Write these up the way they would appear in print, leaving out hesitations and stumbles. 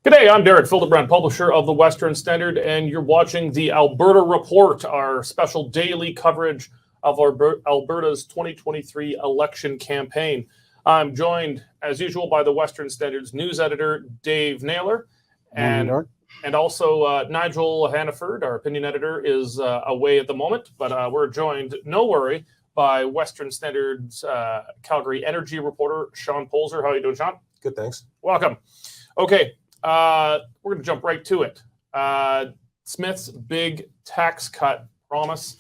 G'day, I'm Derek Fildebrand, publisher of the Western Standard, and you're watching the Alberta Report, our special daily coverage of Alberta's 2023 election campaign. I'm joined, as usual, by the Western Standard's news editor, Dave Naylor, and also Nigel Hannaford, our opinion editor, is away at the moment, but we're joined, no worry, by Western Standard's Calgary energy reporter, Sean Polzer. How are you doing, Sean? Good, thanks. Welcome. Okay. We're going to jump right to it. Smith's big tax cut promise.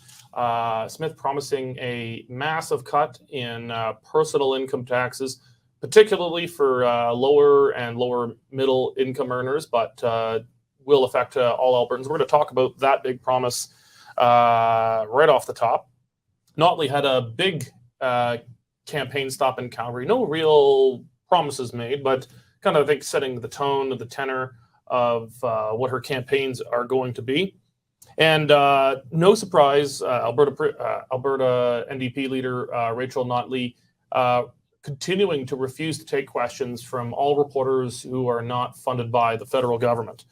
Smith promising a massive cut in personal income taxes, particularly for lower and lower middle income earners, but will affect all Albertans. We're going to talk about that big promise right off the top. Notley had a big campaign stop in Calgary. No real promises made, but kind of, I think, setting the tone of the tenor of what her campaigns are going to be. And no surprise, Alberta NDP leader Rachel Notley continuing to refuse to take questions from all reporters who are not funded by the federal government.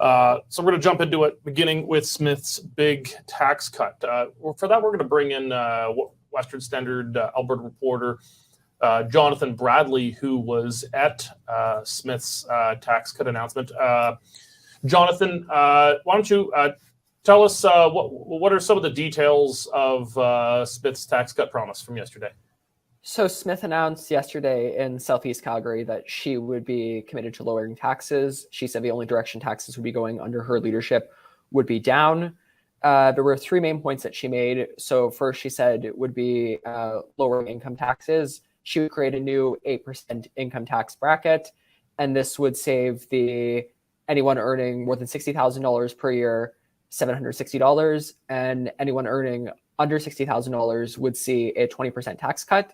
So we're going to jump into it, beginning with Smith's big tax cut. For that, we're going to bring in Western Standard Alberta reporter Jonathan Bradley, who was at Smith's tax cut announcement. Jonathan, why don't you tell us what are some of the details of Smith's tax cut promise from yesterday? So Smith announced yesterday in Southeast Calgary that she would be committed to lowering taxes. She said the only direction taxes would be going under her leadership would be down. There were three main points that she made. So first, she said it would be lowering income taxes. She would create a new 8% income tax bracket, and this would save anyone earning more than $60,000 per year $760, and anyone earning under $60,000 would see a 20% tax cut.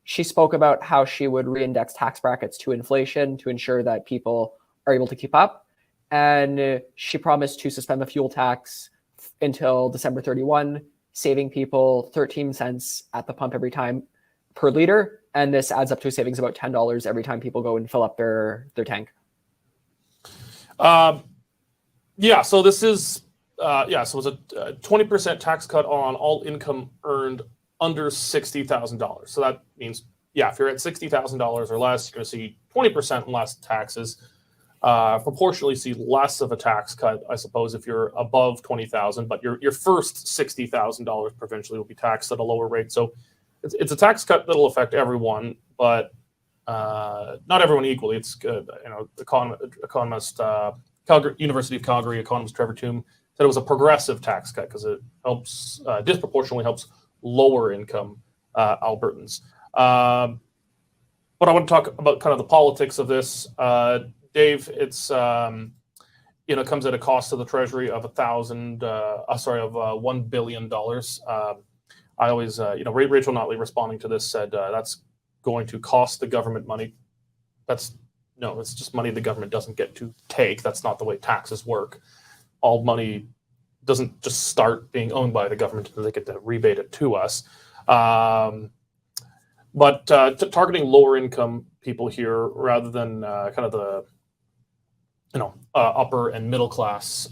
She spoke about how she would reindex tax brackets to inflation to ensure that people are able to keep up, and she promised to suspend the fuel tax until December 31, saving people 13 cents at the pump every time per liter, and this adds up to a savings of about $10 every time people go and fill up their tank. So this is so it's a 20% tax cut on all income earned under $60,000. So that means, if you're at $60,000 or less, you're going to see 20% less taxes. Proportionally see less of a tax cut, I suppose, if you're above $20,000, but your first $60,000 provincially will be taxed at a lower rate. So it's a tax cut that'll affect everyone, but not everyone equally. It's economist, University of Calgary economist Trevor Toome said it was a progressive tax cut because it helps disproportionately helps lower income Albertans. But I want to talk about kind of the politics of this. Dave, it's it comes at a cost to the Treasury of $1 billion. I always, Rachel Notley responding to this said that's going to cost the government money. It's just money the government doesn't get to take. That's not the way taxes work. All money doesn't just start being owned by the government and they get to rebate it to us. But targeting lower income people here rather than kind of the upper and middle class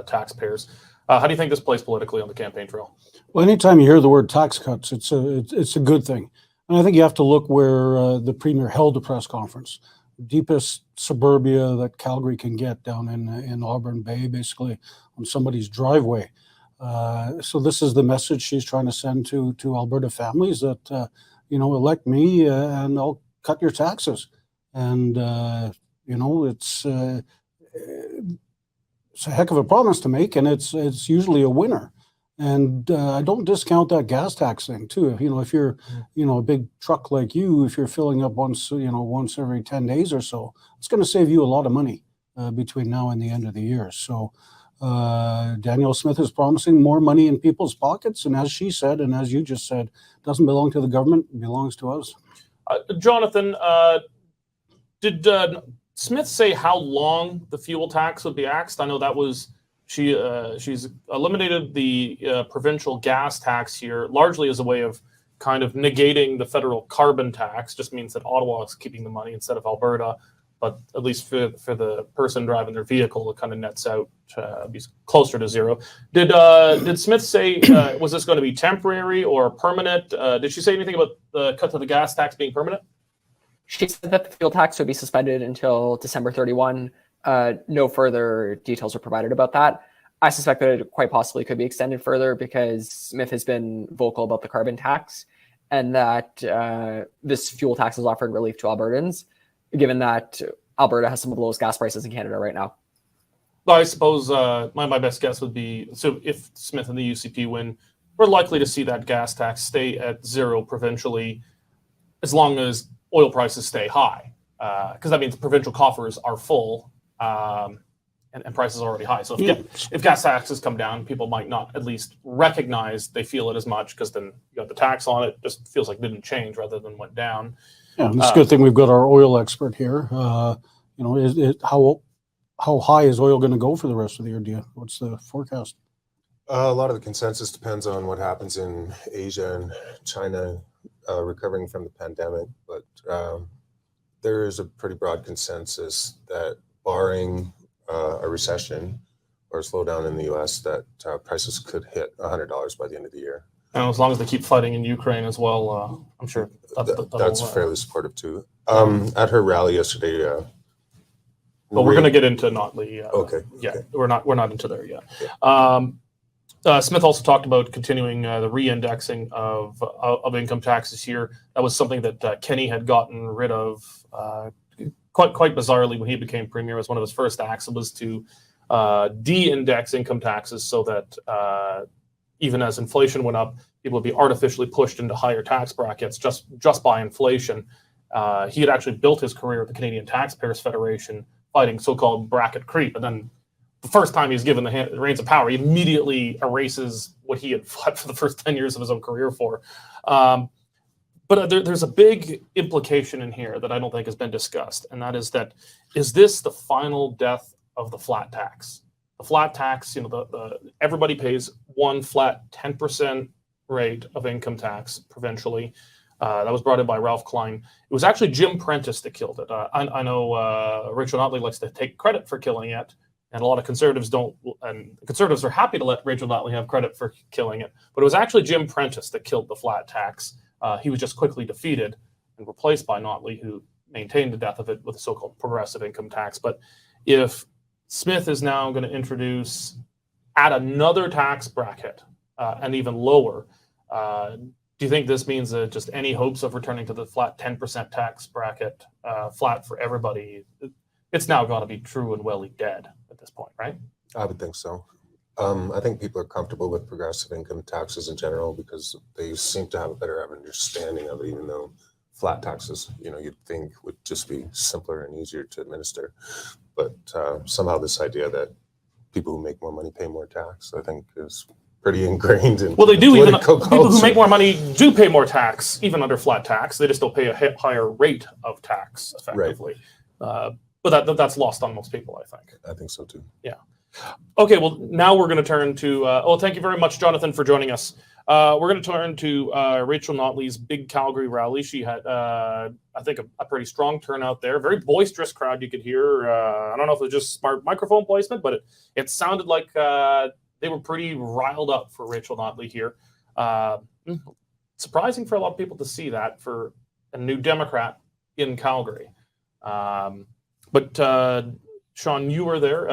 taxpayers. How do you think this plays politically on the campaign trail? Well, anytime you hear the word tax cuts, it's a good thing. And I think you have to look where the Premier held a press conference. Deepest suburbia that Calgary can get down in Auburn Bay, basically on somebody's driveway. So this is the message she's trying to send to Alberta families that, elect me and I'll cut your taxes. And, it's a heck of a promise to make, and it's usually a winner. And I don't discount that gas tax thing too. If you're, a big truck like you, if you're filling up once every 10 days or so, it's going to save you a lot of money between now and the end of the year. So Danielle Smith is promising more money in people's pockets. And as she said, and as you just said, it doesn't belong to the government, it belongs to us. Jonathan, did Smith say how long the fuel tax would be axed? I know that was she's eliminated the provincial gas tax here largely as a way of kind of negating the federal carbon tax. Just means that Ottawa is keeping the money instead of Alberta. but at least for the person driving their vehicle, it kind of nets out be closer to zero. Did Smith say was this going to be temporary or permanent? Did she say anything about the cut to the gas tax being permanent? She said that the fuel tax would be suspended until December 31. No further details were provided about that. I suspect that it quite possibly could be extended further because Smith has been vocal about the carbon tax and that this fuel tax is offering relief to Albertans, given that Alberta has some of the lowest gas prices in Canada right now. Well, I suppose my best guess would be, so if Smith and the UCP win, we're likely to see that gas tax stay at zero provincially as long as oil prices stay high, because that means provincial coffers are full and prices are already high. So if gas taxes come down, people might not at least recognize they feel it as much, because then you got the tax on it. Just feels like it didn't change rather than went down. Yeah, it's a good thing we've got our oil expert here. How high is oil going to go for the rest of the year? What's the forecast? A lot of the consensus depends on what happens in Asia and China recovering from the pandemic, but there is a pretty broad consensus that barring a recession or a slowdown in the U.S., that prices could hit $100 by the end of the year. And as long as they keep fighting in Ukraine as well, I'm sure that's fairly supportive too. At her rally yesterday, but we're going to get into Notley. Okay. Yeah, okay. We're not into there yet. Yeah. Smith also talked about continuing the re-indexing of income taxes here. That was something that Kenny had gotten rid of quite bizarrely when he became premier. As one of his first acts was to de-index income taxes so that even as inflation went up, people would be artificially pushed into higher tax brackets just by inflation. He had actually built his career at the Canadian Taxpayers Federation fighting so-called bracket creep, and then the first time he's given the reins of power, he immediately erases what he had fought for the first 10 years of his own career for. But there's a big implication in here that I don't think has been discussed, and that is this the final death of the flat tax? The flat tax, everybody pays one flat 10% rate of income tax provincially. That was brought in by Ralph Klein. It was actually Jim Prentice that killed it. I know Rachel Notley likes to take credit for killing it, and a lot of conservatives don't. And conservatives are happy to let Rachel Notley have credit for killing it. But it was actually Jim Prentice that killed the flat tax. He was just quickly defeated and replaced by Notley, who maintained the death of it with a so-called progressive income tax. But if Smith is now going to introduce at another tax bracket and even lower, do you think this means that just any hopes of returning to the flat 10% tax bracket, flat for everybody, it's now got to be true and welly dead at this point, right? I would think so. I think people are comfortable with progressive income taxes in general because they seem to have a better understanding of it, even though flat taxes, you'd think would just be simpler and easier to administer. But somehow this idea that people who make more money pay more tax, I think is pretty ingrained in they do. Even culture. People who make more money do pay more tax, even under flat tax. They just don't pay a higher rate of tax effectively. Right. But that's lost on most people, I think. I think so too. Yeah. Okay. Well, now we're going to turn to. Thank you very much, Jonathan, for joining us. We're going to turn to Rachel Notley's big Calgary rally. She had, I think, a pretty strong turnout there. Very boisterous crowd. You could hear. I don't know if it was just smart microphone placement, but it sounded like they were pretty riled up for Rachel Notley here. Surprising for a lot of people to see that for a new Democrat in Calgary. But Sean, you were there.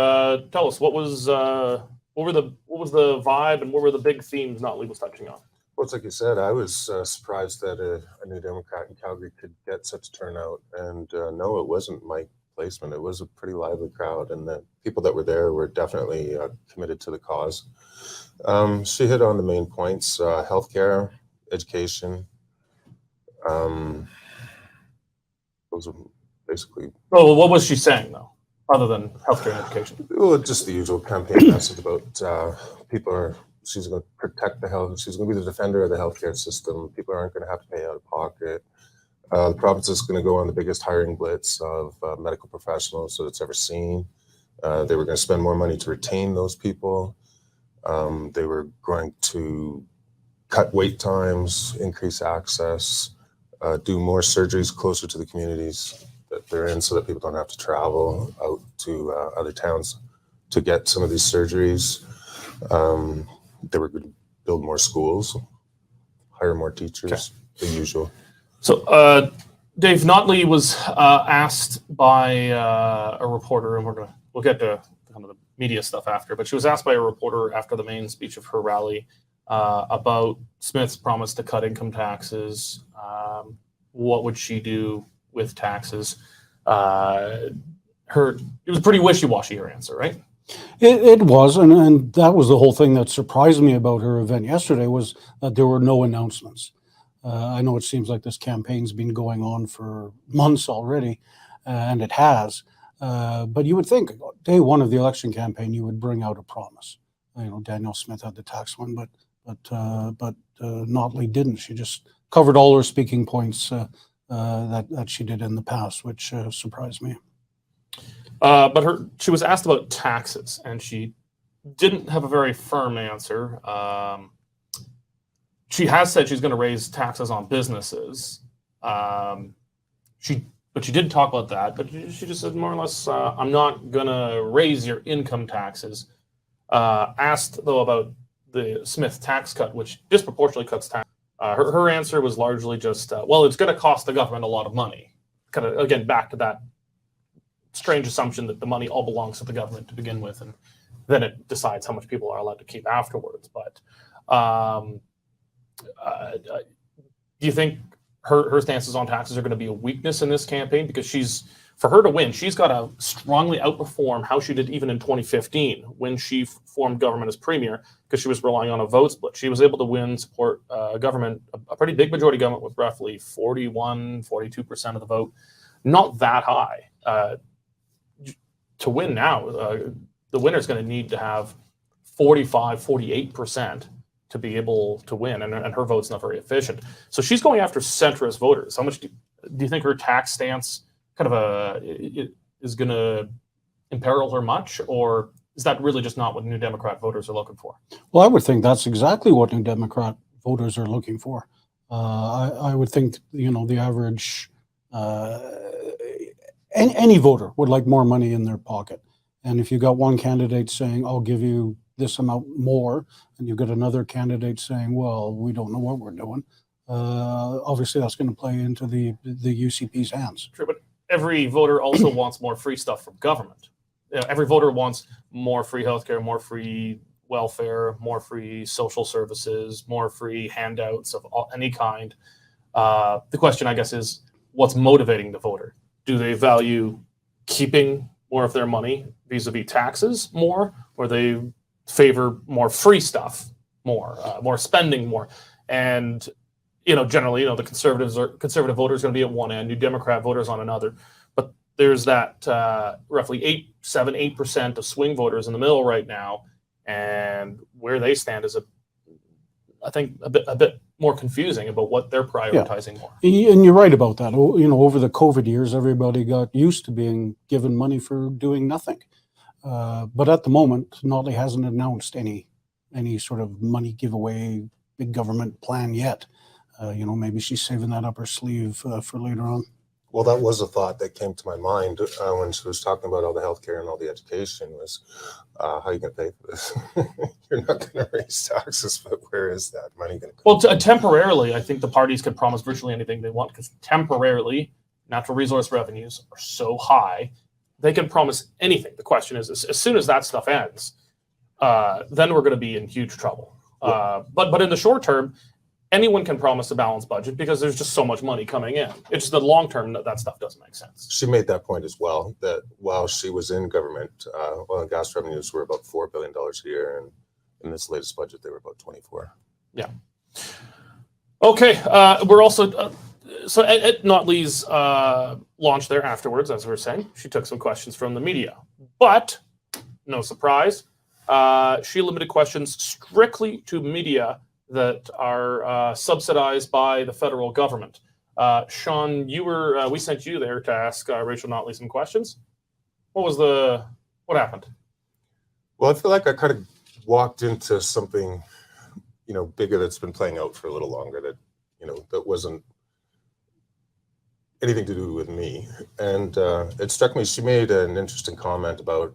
Tell us what was the vibe and what were the big themes Notley was touching on? Well, it's like you said, I was surprised that a new Democrat in Calgary could get such a turnout. And no, it wasn't mic placement. It was a pretty lively crowd, and the people that were there were definitely committed to the cause. She hit on the main points: healthcare, education. Those are basically. Oh, what was she saying though, other than healthcare and education? Well, just the usual campaign message about she's going to protect the health. She's going to be the defender of the healthcare system. People aren't going to have to pay out of pocket. The province is going to go on the biggest hiring blitz of medical professionals that it's ever seen. They were going to spend more money to retain those people. They were going to cut wait times, increase access, do more surgeries closer to the communities that they're in so that people don't have to travel out to other towns to get some of these surgeries. They were going to build more schools, hire more teachers, the usual. So Dave, Notley was asked by a reporter, and we'll get to kind of the media stuff after, but she was asked by a reporter after the main speech of her rally about Smith's promise to cut income taxes. What would she do with taxes? It was pretty wishy-washy, her answer, right? It was, and that was the whole thing that surprised me about her event yesterday, was that there were no announcements. I know it seems like this campaign's been going on for months already, and it has. But you would think day one of the election campaign, you would bring out a promise. Danielle Smith had the tax one, but Notley didn't. She just covered all her speaking points that she did in the past, which surprised me. But she was asked about taxes, and she didn't have a very firm answer. She has said she's going to raise taxes on businesses. She did talk about that, but she just said more or less, I'm not going to raise your income taxes. Asked, though, about the Smith tax cut, which disproportionately cuts tax. Her answer was largely just, well, it's going to cost the government a lot of money. Kind of, again, back to that strange assumption that the money all belongs to the government to begin with, and then it decides how much people are allowed to keep afterwards. But do you think her stances on taxes are going to be a weakness in this campaign? Because for her to win, she's got to strongly outperform how she did even in 2015 when she formed government as premier, because she was relying on a vote split. She was able to support government, a pretty big majority government with roughly 42% of the vote. Not that high. To win now, the winner is going to need to have 48% to be able to win, and her vote's not very efficient. So she's going after centrist voters. How much do you think her tax stance is going to imperil her much, or is that really just not what New Democrat voters are looking for? Well, I would think that's exactly what New Democrat voters are looking for. I would think, the average any voter would like more money in their pocket. And if you got one candidate saying, I'll give you this amount more, and you've got another candidate saying, well, we don't know what we're doing, obviously that's going to play into the UCP's hands. True, but every voter also wants more free stuff from government. Every voter wants more free healthcare, more free welfare, more free social services, more free handouts of any kind. The question, I guess, is what's motivating the voter? Do they value keeping more of their money vis-a-vis taxes more, or they favor more free stuff more spending more? And generally, the conservative voters going to be at one end, New Democrat voters on another. But there's that roughly 8% of swing voters in the middle right now, and where they stand is I think a bit more confusing about what they're prioritizing more. And you're right about that. Over the COVID years, everybody got used to being given money for doing nothing. But at the moment, Notley hasn't announced any sort of money giveaway, big government plan yet. Maybe she's saving that up her sleeve for later on. Well, that was a thought that came to my mind when she was talking about all the healthcare and all the education was, how are you going to pay for this? You're not going to raise taxes, but where is that money going to come? Well, temporarily, I think the parties can promise virtually anything they want, because temporarily, natural resource revenues are so high, they can promise anything. The question is, as soon as that stuff ends, then we're going to be in huge trouble. But in the short term, anyone can promise a balanced budget because there's just so much money coming in. It's just the long term that stuff doesn't make sense. She made that point as well, that while she was in government, oil and gas revenues were about $4 billion a year, and in this latest budget, they were about 24. Yeah. Okay. We're also so at Notley's launch there afterwards, as we were saying, she took some questions from the media, but no surprise, she limited questions strictly to media that are subsidized by the federal government. Sean, we sent you there to ask Rachel Notley some questions. What happened? Well, I feel like I kind of walked into something, bigger that's been playing out for a little longer, that, that wasn't anything to do with me. And it struck me, she made an interesting comment about,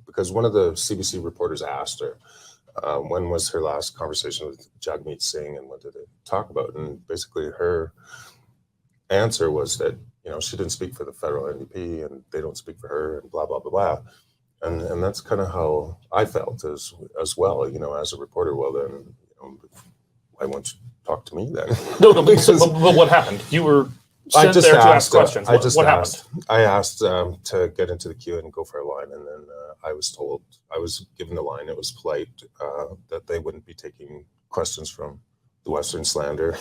because one of the CBC reporters asked her, when was her last conversation with Jagmeet Singh and what did they talk about? And basically her answer was that, she didn't speak for the federal NDP and they don't speak for her and blah, blah, blah, blah. And that's kind of how I felt as well, as a reporter. Well, then, why won't you talk to me then? No, but what happened? You were sent there to ask questions. What happened? I asked to get into the queue and go for a line, and then I was given the line. It was polite that they wouldn't be taking questions from the Western Slander.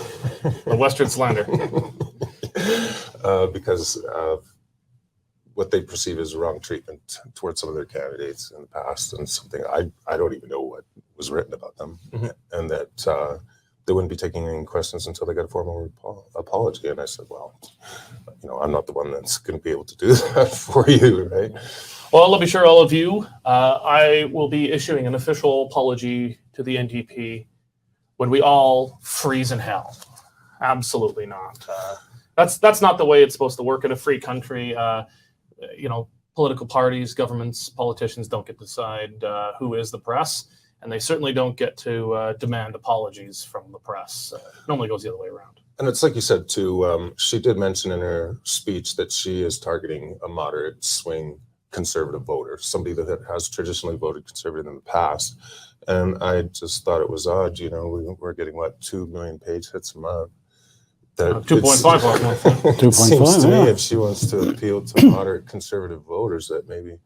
The Western Slander. Because of what they perceive as wrong treatment towards some of their candidates in the past, and something I don't even know what was written about them, and that they wouldn't be taking any questions until they got a formal apology. And I said, well, I'm not the one that's going to be able to do that for you, right? Well, let me assure all of you, I will be issuing an official apology to the NDP when we all freeze in hell. Absolutely not. That's not the way it's supposed to work in a free country. Political parties, governments, politicians don't get to decide who is the press, and they certainly don't get to demand apologies from the press. It normally goes the other way around. And it's like you said too, she did mention in her speech that she is targeting a moderate swing conservative voter, somebody that has traditionally voted conservative in the past. And I just thought it was odd, we're getting 2 million page hits a month. 2.5 seems to me yeah. if she wants to appeal to moderate conservative voters, that maybe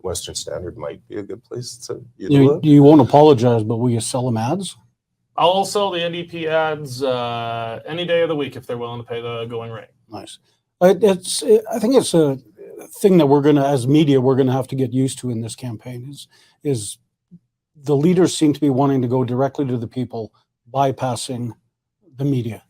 Western Standard might be a good place to You won't apologize, but will you sell them ads? I'll sell the NDP ads any day of the week if they're willing to pay the going rate. Nice. I think it's a thing that as media, we're going to have to get used to in this campaign is the leaders seem to be wanting to go directly to the people, bypassing the media.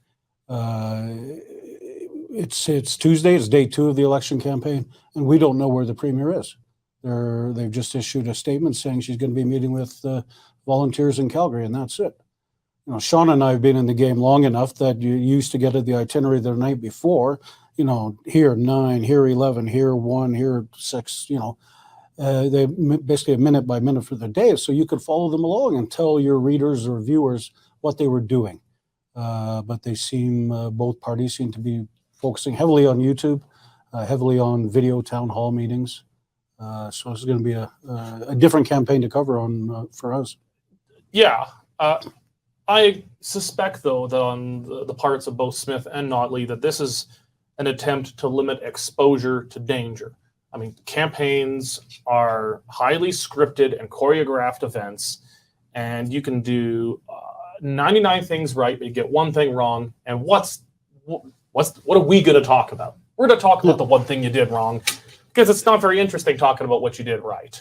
It's Tuesday. It's day 2 of the election campaign, and we don't know where the premier is. They've just issued a statement saying she's going to be meeting with volunteers in Calgary, and that's it. Sean and I have been in the game long enough that you used to get the itinerary the night before. Here 9, here 11, here 1, here 6. They basically a minute by minute for the day, so you could follow them along and tell your readers or viewers what they were doing. But both parties seem to be focusing heavily on YouTube, heavily on video town hall meetings. So it's going to be a different campaign to cover for us. Yeah. I suspect, though, that on the parts of both Smith and Notley, that this is an attempt to limit exposure to danger. I mean, campaigns are highly scripted and choreographed events, and you can do 99 things right, but you get one thing wrong. And what are we going to talk about? We're going to talk about the one thing you did wrong, because it's not very interesting talking about what you did right.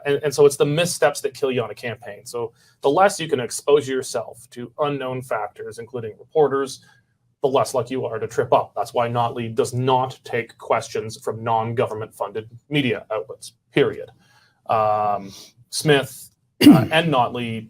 And so it's the missteps that kill you on a campaign. So the less you can expose yourself to unknown factors, including reporters, the less likely you are to trip up. That's why Notley does not take questions from non-government funded media outlets, period. Smith and Notley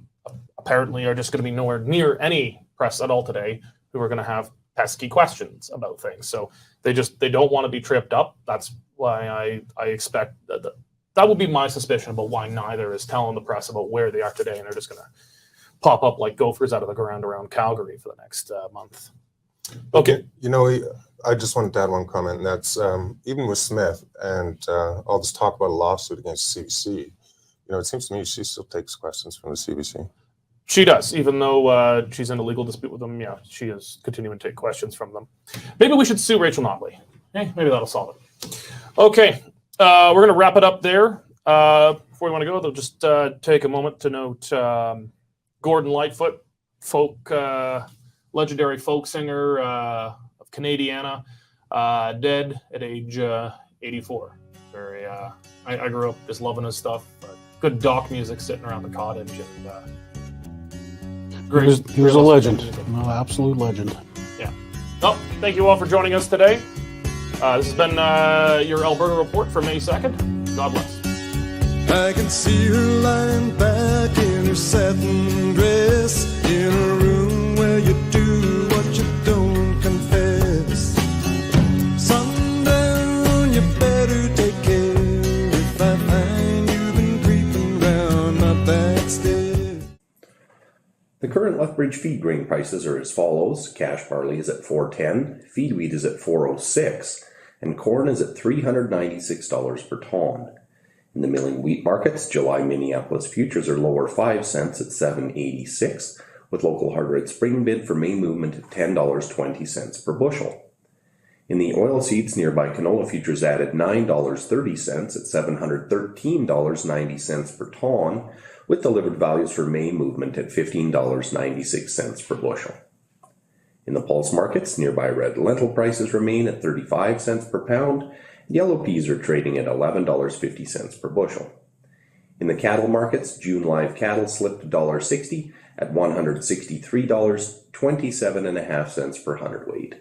apparently are just going to be nowhere near any press at all today who are going to have pesky questions about things. So they don't want to be tripped up. That's why I expect that would be my suspicion about why neither is telling the press about where they are today, and they're just going to pop up like gophers out of the ground around Calgary for the next month. Okay. I just wanted to add one comment, and that's even with Smith and all this talk about a lawsuit against CBC, it seems to me she still takes questions from the CBC. She does, even though she's in a legal dispute with them. Yeah, she is continuing to take questions from them. Maybe we should sue Rachel Notley. Maybe that'll solve it. Okay, we're going to wrap it up there. Before we want to go, they'll just take a moment to note Gordon Lightfoot, legendary folk singer of Canadiana, dead at age 84. I grew up just loving his stuff. Good dock music sitting around the cottage. And, he was a legend, an absolute legend. Yeah. Well, thank you all for joining us today. This has been your Alberta Report for May 2nd. God bless. I can see her lying back in her satin dress in a room where you do what you don't confess. Some The current Lethbridge feed grain prices are as follows. Cash barley is at $4.10, feed wheat is at $4.06, and corn is at $396 per ton. In the milling wheat markets, July Minneapolis futures are lower 5 cents at $7.86, with local hard red spring bid for May movement at $10.20 per bushel. In the oilseeds, nearby canola futures added $9.30 at $713.90 per ton, with delivered values for May movement at $15.96 per bushel. In the pulse markets, nearby red lentil prices remain at 35 cents per pound, and yellow peas are trading at $11.50 per bushel. In the cattle markets, June live cattle slipped $1.60 at $163.27.5 per hundredweight.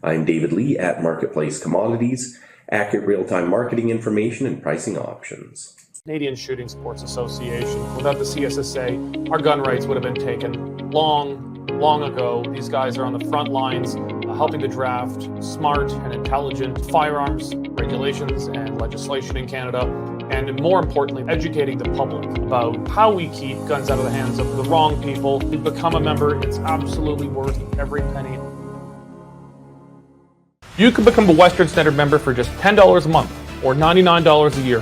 I'm David Lee at Marketplace Commodities, accurate real-time marketing information and pricing options. Canadian Shooting Sports Association. Without the CSSA, our gun rights would have been taken long ago. These guys are on the front lines helping to draft smart and intelligent firearms regulations and legislation in Canada, and more importantly, educating the public about how we keep guns out of the hands of the wrong people. To become a member, it's absolutely worth every penny. You can become a Western Standard member for just $10 a month or $99 a year